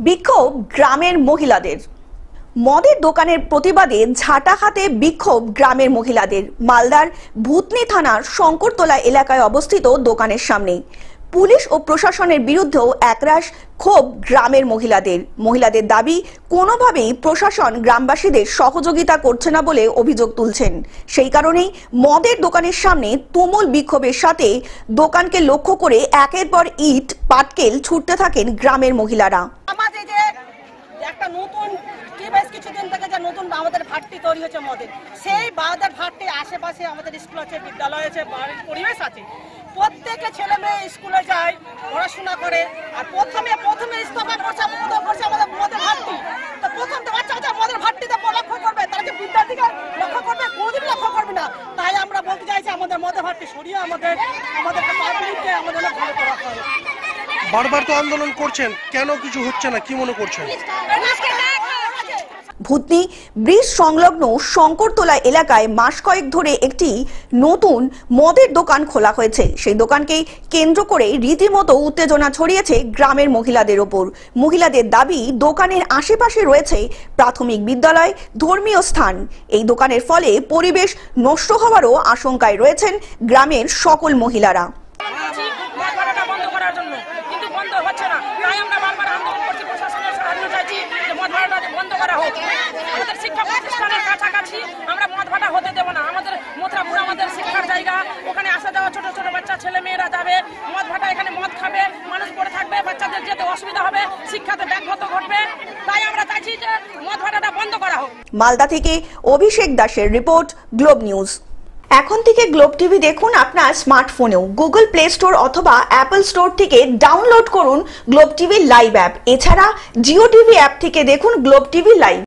বিক্ষোভ গ্রামের মহিলাদের। মদের দোকানের প্রতিবাদে ঝাঁটাখাতে বিক্ষোভ গ্রামের মহিলাদের। মালদার ভূতনি থানার শঙ্করতলা এলাকায় অবস্থিত দোকানের সামনে পুলিশ ও প্রশাসনের বিরুদ্ধেও একরাশ ক্ষোভ গ্রামের মহিলাদের দাবি, কোনোভাবেই প্রশাসন গ্রামবাসীদের সহযোগিতা করছে না বলে অভিযোগ তুলছেন। সেই কারণেই মদের দোকানের সামনে তুমুল বিক্ষোভের সাথে দোকানকে লক্ষ্য করে একের পর ইট পাটকেল ছুটতে থাকেন গ্রামের মহিলারা। একটা নতুন বেশ কিছুদিন থেকে যে নতুন আমাদের ভাট্টি তৈরি হচ্ছে মদের, সেই বাজার ভাট্টির আশেপাশে আমাদের স্কুল আছে, বিদ্যালয় আছে, বাড়ির পরিবেশ আছে। প্রত্যেকে ছেলে মেয়ে স্কুলে যায়, পড়াশোনা করে। আর প্রথমে ইস্তফা করছে আমাদের মদের ভাট্টি। তো প্রথম তো বাচ্চা মদের ভাট্টিতে লক্ষ্য করবে, তারা যে বিদ্যার্থীকে লক্ষ্য করবে, কোনোদিন লক্ষ্য করবে না। তাই আমরা বলতে চাইছি আমাদের মদের ভাট্টি সরিয়ে আমাদেরকে পাবলিককে আমাদের ভালো করা হয়। বারবার তো আন্দোলন করছেন, কেন কিছু হচ্ছে না, কি মনে করছেন? ভূতনি ব্রিজ সংলগ্ন শঙ্করতলা এলাকায় মাস কয়েক ধরে একটি নতুন মদের দোকান খোলা হয়েছে। সেই দোকানকে কেন্দ্র করে রীতিমতো উত্তেজনা ছড়িয়েছে গ্রামের মহিলাদের ওপর। মহিলাদের দাবি, দোকানের আশেপাশে রয়েছে প্রাথমিক বিদ্যালয়, ধর্মীয় স্থান। এই দোকানের ফলে পরিবেশ নষ্ট হওয়ারও আশঙ্কায় রয়েছেন গ্রামের সকল মহিলারা। আমাদের শিক্ষা প্রতিষ্ঠানের কাছাকাছি আমরা মদ ভাটা হতে দেব না। আমাদের মথুরাপুর আমাদের শিক্ষার জায়গা, ওখানে আসা যাওয়া ছোট ছোট বাচ্চা ছেলে মেয়েরা যাবে, মদ ভাটা এখানে মদ খাবে, মানুষ পড়ে থাকবে, বাচ্চাদের যেতে অসুবিধা হবে, শিক্ষাতে ব্যাঘাত ঘটবে। তাই আমরা চাইছি যে মদ ভাটাটা বন্ধ করা হোক। মালদা থেকে অভিষেক দাসের রিপোর্ট, গ্লোব নিউজ। এখন থেকে গ্লোব টিভি দেখুন আপনার স্মার্টফোনেও। গুগল প্লে স্টোর অথবা অ্যাপল স্টোর থেকে ডাউনলোড করুন গ্লোব টিভি লাইভ অ্যাপ। এছাড়া জিও টিভি অ্যাপ থেকে দেখুন গ্লোব টিভি লাইভ।